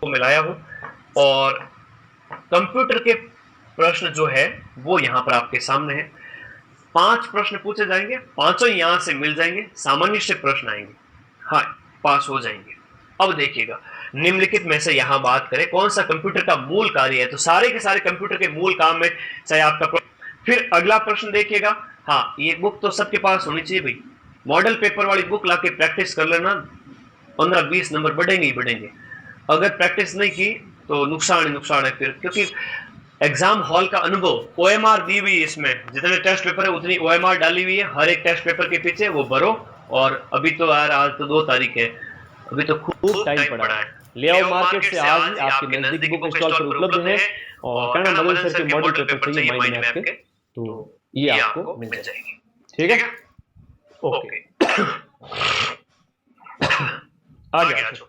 को मिलाया हूँ और कंप्यूटर के प्रश्न जो है वो यहाँ पर आपके सामने है। 5 प्रश्न पूछे जाएंगे, पांचों यहाँ से मिल जाएंगे, सामान्य से प्रश्न आएंगे, हाँ पास हो जाएंगे। अब देखिएगा, निम्नलिखित में से यहाँ बात करें कौन सा कंप्यूटर का मूल कार्य है, तो सारे के सारे कंप्यूटर के मूल काम में चाहे आपका। फिर अगला प्रश्न देखिएगा, हाँ ये बुक तो सबके पास होनी चाहिए भाई, मॉडल पेपर वाली बुक लाके प्रैक्टिस कर लेना, 15-20 नंबर बढ़ेंगे ही बढ़ेंगे। अगर प्रैक्टिस नहीं की तो नुकसान ही नुकसान है फिर, क्योंकि एग्जाम हॉल का अनुभव ओएमआर दी हुई है, इसमें जितने टेस्ट पेपर है उतनी ओएमआर डाली हुई है, हर एक टेस्ट पेपर के पीछे वो भरो। और अभी तो यार आज तो 2 तारीख है, अभी तो खूब टाइम पड़ा है। ले आओ मार्केट से आज ही आपके नजदीक बुक स्टॉल पर उपलब्ध है, और कन्नड़ मदन सर के मॉडल पेपर चाहिए माइंड मैप के, तो ये आपको मिल जाएगी। ठीक है, ओके। आगे आ जाओ।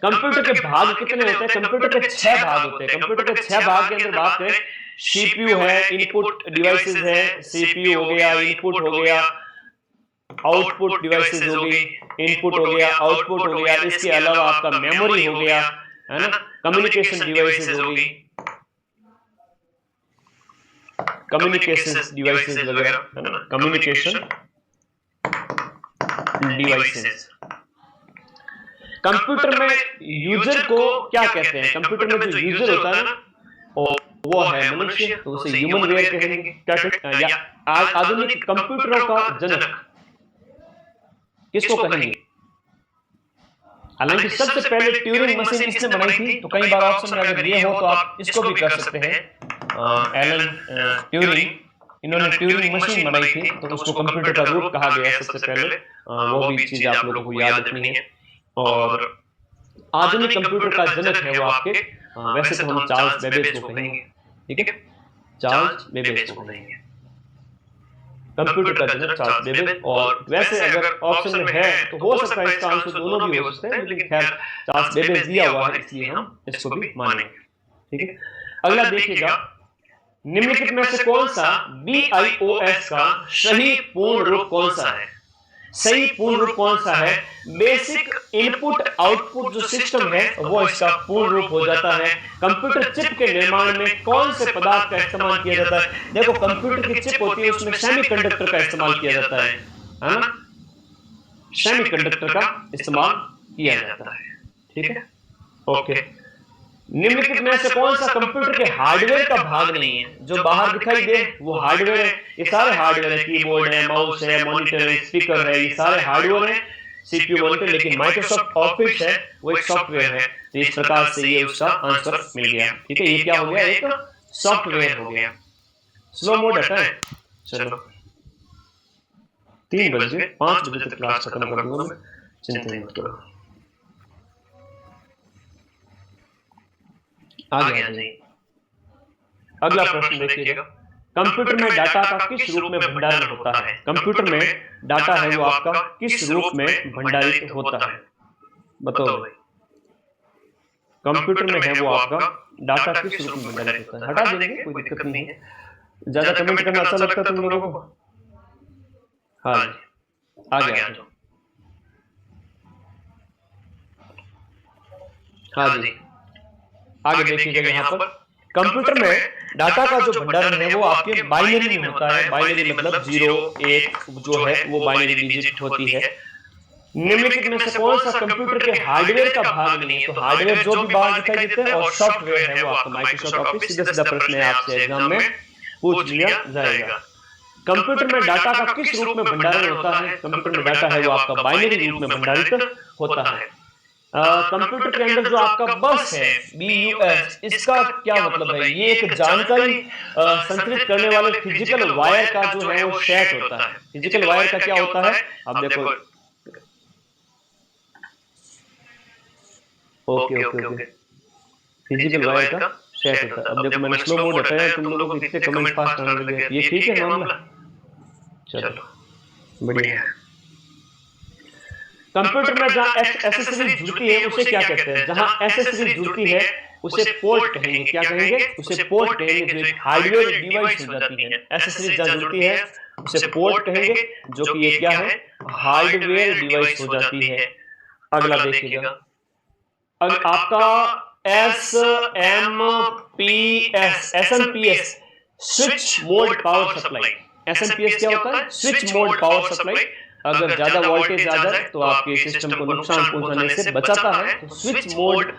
कंप्यूटर के भाग कितने होते हैं? कंप्यूटर के 6 भाग होते हैं। कंप्यूटर के 6 भाग के अंदर बात करें, सीपीयू है, इनपुट डिवाइसेस है, सीपीयू हो गया, इनपुट हो गया, आउटपुट डिवाइसेस हो गई, इनपुट हो गया, आउटपुट हो गया, इसके अलावा आपका मेमोरी हो गया, है ना, कम्युनिकेशन डिवाइसेस हो गई, कम्युनिकेशन डिवाइसेस वगैरह, है ना, कम्युनिकेशन डिवाइसेस। कंप्यूटर में यूजर को क्या कहते हैं? कंप्यूटर में जो यूजर होता है ना, वो है मनुष्य, तो उसे ह्यूमन वेयर कहेंगे। क्या या आधुनिक कंप्यूटरों का जनक किसको कहेंगे? हालांकि सबसे पहले ट्यूरिंग मशीन इसने बनाई थी, तो कई बार ऑप्शन में अगर ये हो तो आप इसको भी कर सकते हैं। एलन ट्यूरिंग, इन्होंने ट्यूरिंग मशीन बनाई थी, तो उसको कंप्यूटर का रूप कहा गया सबसे पहले। वो भी चीज आप लोगों को याद रखनी है। और आधुनिक कंप्यूटर का जनक है वो आपके, वैसे तो हम चार्ल्स बेबेज को कहेंगे, ठीक है, चार्ल्स बेबेज को कहेंगे कंप्यूटर का जनक, चार्ल्स बेबेज। और वैसे अगर ऑप्शन में है तो हो सकता है इसका आंसर दोनों भी हो सकते हैं, लेकिन खैर चार्ल्स बेबेज दिया हुआ है इसलिए हम इसको भी मानेंगे, ठीक है। अगला देखिएगा, निम्नलिखित में से कौन सा BIOS का सही पूर्ण रूप कौन सा है? सही पूर्ण रूप कौन सा है? बेसिक इनपुट आउटपुट जो सिस्टम है वो इसका पूर्ण रूप हो जाता है। कंप्यूटर चिप के निर्माण में कौन से पदार्थ का इस्तेमाल किया जाता है? देखो, कंप्यूटर की चिप होती है, उसमें सेमीकंडक्टर का इस्तेमाल किया जाता है ना, सेमीकंडक्टर का इस्तेमाल किया जाता है, ठीक है, ओके। निम्नलिखित में से कौन सा कंप्यूटर के हार्डवेयर का भाग नहीं है? जो बाहर दिखाई दे वो हार्डवेयर है, ये सारे हार्डवेयर है, कीबोर्ड है, माउस है, मॉनिटर है, स्पीकर है, ये सारे हार्डवेयर है, सीपीयू मॉनिटर। लेकिन माइक्रोसॉफ्ट ऑफिस है वो एक सॉफ्टवेयर है, तो इस प्रकार से ये उसका आंसर मिल गया, ठीक है। ये क्या हो गया? एक सॉफ्टवेयर हो गया। स्लो मोड हटाए, चलो 3 बज गए, 5 बजे तक क्लास खत्म कर दूंगा मैं, चिंता मत करो। आगे आ जाइए। अगला प्रश्न देखिएगा, कंप्यूटर में डाटा का किस रूप में भंडारण होता है? कंप्यूटर में डाटा है वो आपका किस रूप में भंडारित होता है? बताओ भाई। कंप्यूटर में है वो आपका डाटा किस रूप में भंडारित होता है? हटा देंगे, कोई दिक्कत नहीं है। ज्यादा कमेंट करना अच्छा लगता है तुम लोगों को? हाँ जी, आगे आ जाओ। हाँ जी, आगे देखिएगा यहाँ पर, कंप्यूटर में डाटा का जो भंडारण है वो आपके बाइनरी में होता है। बाइनरी मतलब 0 1 जो है वो बाइनरी डिजिट होती है। निम्नलिखित में से कौन सा कंप्यूटर के हार्डवेयर का भाग नहीं है? तो हार्डवेयर जो भी बाहर दिखाई देते हैं, और सॉफ्टवेयर है वो आपका माइक्रोसॉफ्ट ऑफिस। सीधा सीधा प्रश्न है आपसे एग्जाम में पूछ लिया जाएगा। कंप्यूटर में डाटा का किस रूप में भंडारण होता है? कंप्यूटर में डाटा है वो आपका बाइनरी रूप में भंडारित होता है। कंप्यूटर के अंदर जो आपका बस है BUS, इसका क्या मतलब है? ये एक जानकारी संचरित करने वाले फिजिकल वायर का जो है वो सेट होता है। फिजिकल वायर का क्या होता है? अब देखो, okay okay okay, physical wire का सेट होता है। अब देखो मैंने स्लो मोड हटाया, तुम लोगों को इतने कमेंट फास्ट आने लगे, ये ठीक है मामला? चलो बढ़िया। कंप्यूटर में जहां एक्सेसरी जुड़ती है उसे क्या कहते हैं? जहां एक्सेसरी जुड़ती है उसे पोर्ट कहेंगे। क्या कहेंगे? उसे पोर्ट कहेंगे, जो एक हार्डवेयर डिवाइस हो जाती है। एक्सेसरी जहां जुड़ती है उसे पोर्ट कहेंगे, जो कि ये क्या है? हार्डवेयर डिवाइस हो जाती है। अगला देखिएगा, आपका SMPS, SMPS switch mode power supply. SMPS क्या होता है? Switch mode power supply. अगर ज्यादा वोल्टेज आ जाए तो आपके सिस्टम को नुकसान पहुंचाने से बचाता है, तो switch mode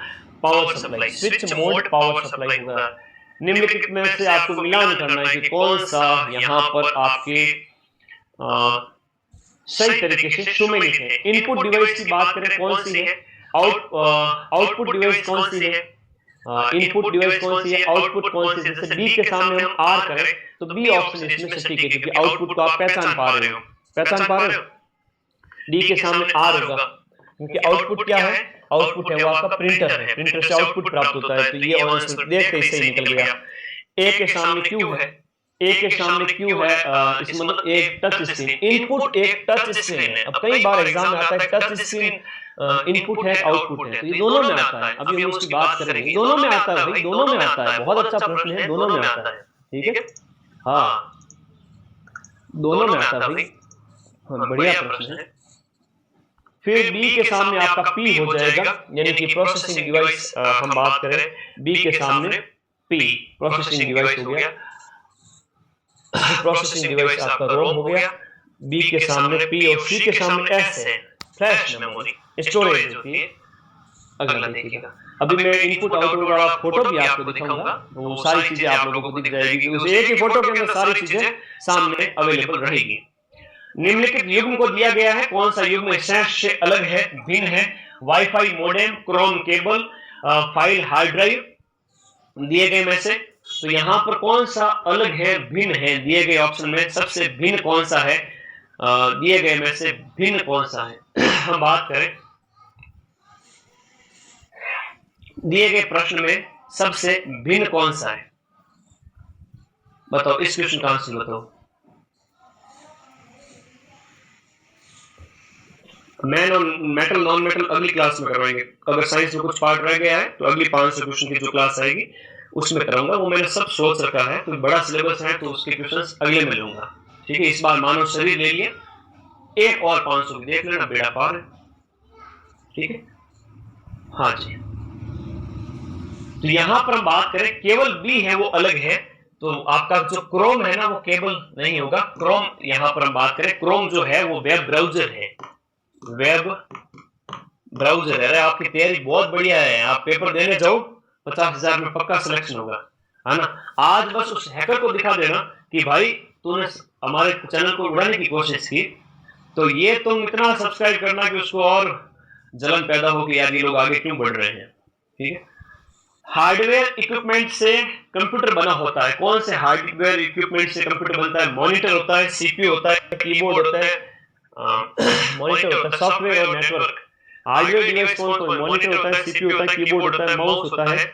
power supply, switch mode power supply होगा। निम्नलिखित में से आपको मिलान करना है कि कौन सा यहाँ पर आपके सही तरीके से सुमेलित है। इनपुट डिवाइस की बात करें कौन सी है, आउटपुट डिवाइस कौन सी है, इनपुट डिवाइस कौन सी है, आउटपुट कौन सी है। जैसे डी के सामने हम आर करें तो बी ऑप्शन इसमें सटीक है, क्योंकि आउटपुट को आप पहचान पा रहे हो, पहचान पा रहे हो। डी के सामने आर होगा, क्योंकि आउटपुट क्या है, आउटपुट है वो आपका प्रिंटर है, प्रिंटर से आउटपुट प्राप्त होता है, तो ये आंसर देखते ही सही निकल गया। ए के सामने क्यू है, ए के सामने क्यू है, इसमें मतलब एक टच स्क्रीन, इनपुट एक टच स्क्रीन है। अब कई बार एग्जाम में आता है टच स्क्रीन इनपुट है आउटपुट है, तो ये दोनों में आता है। अभी हम उसकी बात करेंगे, दोनों में आता है भाई, दोनों में आता है। बहुत अच्छा प्रश्न है, दोनों में आता है, ठीक है, हाँ दोनों में आता है भाई, बढ़िया प्रश्न है। फिर बी के सामने आपका पी हो जाएगा, यानी कि प्रोसेसिंग डिवाइस हम बात करें, बी के सामने पी प्रोसेसिंग डिवाइस हो गया, प्रोसेसिंग डिवाइस आपका रोम हो गया। बी के सामने पी और सी के सामने एस है, फ्लैश मेमोरी, स्टोरेज होती है। अगला देखिएगा, अभी मैं इनपुट आउटपुट वाला फोटो भी आपको दिखाऊंगा, वो सारी चीजें आप लोगों को दिख जाएगी, उस एक ही फोटो के अंदर सारी चीजें सामने अवेलेबल रहेगी। निम्नलिखित युग्म को दिया गया है, कौन सा युग्म से अलग है, भिन्न है? Wifi modem, Chrome cable, file hard drive दिए गए में से, तो यहां पर कौन सा अलग है, भिन्न है? दिए गए ऑप्शन में सबसे भिन्न कौन सा है, दिए गए में से भिन्न कौन सा है? हम बात करें दिए गए प्रश्न में सबसे भिन्न कौन सा है, बताओ, इस क्वेश्चन का आंसर बताओ। मैन और मेटल नॉन मेटल अगली क्लास में करवाएंगे। अगर साइंस में कुछ पार्ट रह गया है तो अगली 500 क्वेश्चन की जो क्लास आएगी उसमें कराऊंगा, वो मैंने सब सोच रखा है, तो बड़ा सिलेबस है तो उसके क्वेश्चंस अगले में लूंगा, ठीक है। इस बार मानव शरीर ले लिए, एक और 500 की देख लेना, बेड़ा पार है, ठीक है, हाँ जी। तो यहां पर हम बात करें केवल बी है वो अलग है, तो आपका जो क्रोम है ना वो केबल नहीं होगा, क्रोम यहां पर हम बात करें, क्रोम जो है वो वेब ब्राउजर है, वेब ब्राउजर है। आपकी तैयारी बहुत बढ़िया है, आप पेपर देने जाओ 50,000 में पक्का सिलेक्शन होगा, है ना। आज बस उस हैकर को दिखा देना कि भाई तूने हमारे चैनल को उड़ाने की कोशिश की, तो ये तुम इतना सब्सक्राइब करना कि उसको और जलन पैदा हो कि यार ये लोग आगे क्यों बढ़ रहे हैं, ठीक है। हार्डवेयर इक्विपमेंट से कंप्यूटर बना होता है, कौन से हार्डवेयर इक्विपमेंट से कंप्यूटर बनता है? मॉनिटर होता है, सीपीयू होता है, कीबोर्ड होता है, मॉनिटर होता है, सॉफ्टवेयर और नेटवर्क। हार्डवेयर डिवाइस कौन कौन? मॉनिटर होता है, सीपीयू होता है, कीबोर्ड होता है, माउस होता है।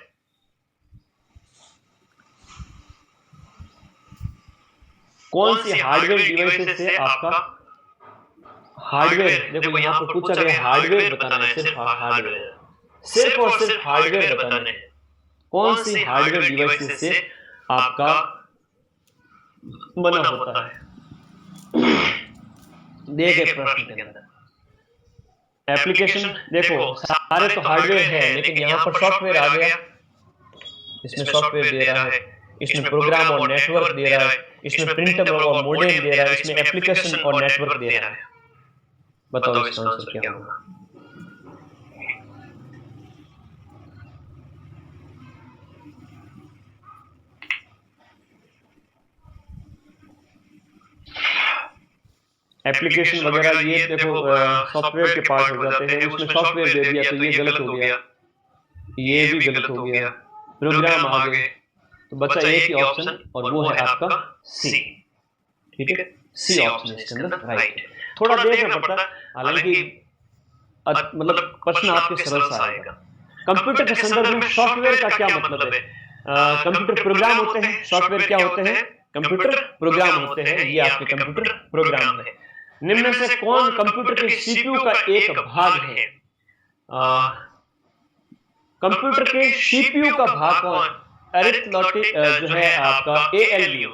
कौन सी हार्डवेयर डिवाइस से आपका हार्डवेयर, देखो यहां पर पूछा गया हार्डवेयर बताना है, सिर्फ हार्डवेयर, सिर्फ और सिर्फ हार्डवेयर बताना है। कौन सी हार्डवेयर डिवाइस से आपका बना होता है, दिए गए प्रश्न के अंदर। एप्लीकेशन देखो सारे तो हार्डवेयर है, लेकिन यहाँ पर सॉफ्टवेयर आ गया, इसमें सॉफ्टवेयर दे रहा है, इसमें प्रोग्राम और नेटवर्क दे रहा है, इसमें प्रिंटर और मॉडेम दे रहा है, इसमें एप्लीकेशन और नेटवर्क दे रहा है। बताओ इसका आंसर क्या होगा? एप्लीकेशन वगैरह ये देखो सॉफ्टवेयर के पार्ट हो जाते हैं, उसमें सॉफ्टवेयर दे दिया तो ये गलत हो गया, ये भी गलत हो गया, प्रोग्राम आ गए, तो बचा एक ही ऑप्शन और वो है आपका सी, ठीक है, सी ऑप्शन इसके अंदर राइट है। थोड़ा देखना पड़ता है, हालांकि मतलब प्रश्न आपके सरल सा आएगा। कंप्यूटर के संदर्भ में सॉफ्टवेयर का क्या मतलब है? कंप्यूटर प्रोग्राम होते हैं, सॉफ्टवेयर क्या होते हैं? कंप्यूटर प्रोग्राम होते हैं, ये आपके कंप्यूटर प्रोग्राम है। निम्न में से कौन कंप्यूटर के सीपीयू का एक भाग है? कंप्यूटर के सीपीयू का भाग कौन? अरिथमेटिक जो है आपका एएलयू,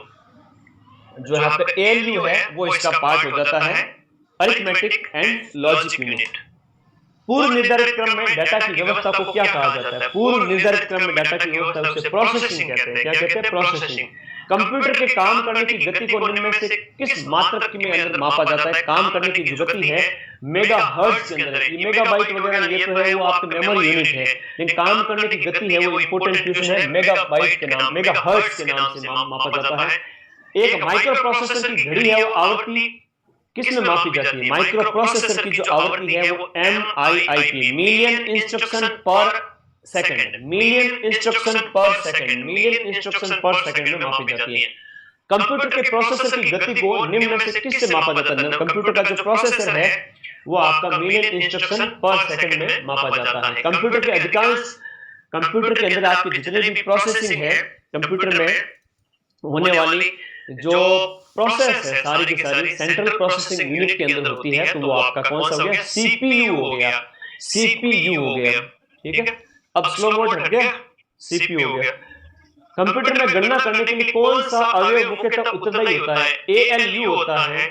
जो आपका एएलयू है वो इसका पार्ट हो जाता है, अरिथमेटिक एंड लॉजिक यूनिट। पूर्व निर्धारित क्रम में डाटा की व्यवस्था को क्या कहा जाता है? पूर्व निर्धारित क्रम में डाटा की व्यवस्था उसे प्रोसेसिंग कहते हैं। क्या कहते हैं? प्रोसेसिंग। कंप्यूटर के काम करने की गति को निम्न में से किस मात्रक में अंदर मापा जाता है? काम करने की जो गति है मेगाहर्ट्ज के अंदर है। ये मेगाबाइट वगैरह ये तो है वो आपके मेमोरी यूनिट है, लेकिन काम करने की गति है वो इंपोर्टेंट क्वेश्चन है, मेगाबाइट के नाम मेगाहर्ट्ज के नाम से मापा जाता है। एक माइक्रो प्रोसेसर की घड़ी है वो आवृत्ति किस में मापी जाती है? माइक्रो प्रोसेसर की जो आवृत्ति है वो MIIP मिलियन इंस्ट्रक्शन पर सेकंड, मिलियन इंस्ट्रक्शन पर सेकंड, मिलियन इंस्ट्रक्शन पर सेकंड में मापी जाती है। कंप्यूटर के प्रोसेसर की गति को निम्न में से किससे मापा जाता है? कंप्यूटर का जो प्रोसेसर है वो आपका मिलियन इंस्ट्रक्शन पर सेकंड में मापा जाता है। कंप्यूटर के अधिकांश कंप्यूटर के अंदर आपकी जितने भी प्रोसेसिंग है कंप्यूटर में होने वाली जो प्रोसेस है सारी की सारी सेंट्रल प्रोसेसिंग यूनिट के अंदर होती है, तो वो आपका कौन सा हो गया? CPU हो गया, CPU हो गया। ठीक है, अब स्लो मोड हट गया, CPU हो गया। कंप्यूटर में गणना करने के लिए कौन सा अवयव मुख्यतः उत्तरदायी होता है? ALU होता है।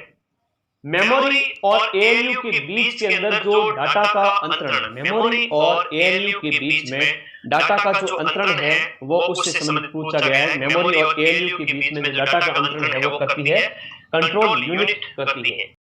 मेमोरी और ALU के बीच के अंदर जो डाटा का अंतरण, मेमोरी और ALU के बीच में डाटा का जो अंतरण है वो उससे संबंधित पूछा गया है। मेमोरी और ALU के बीच में जो डाटा का अंतरण है वो करती है कंट्रोल यूनिट करती है।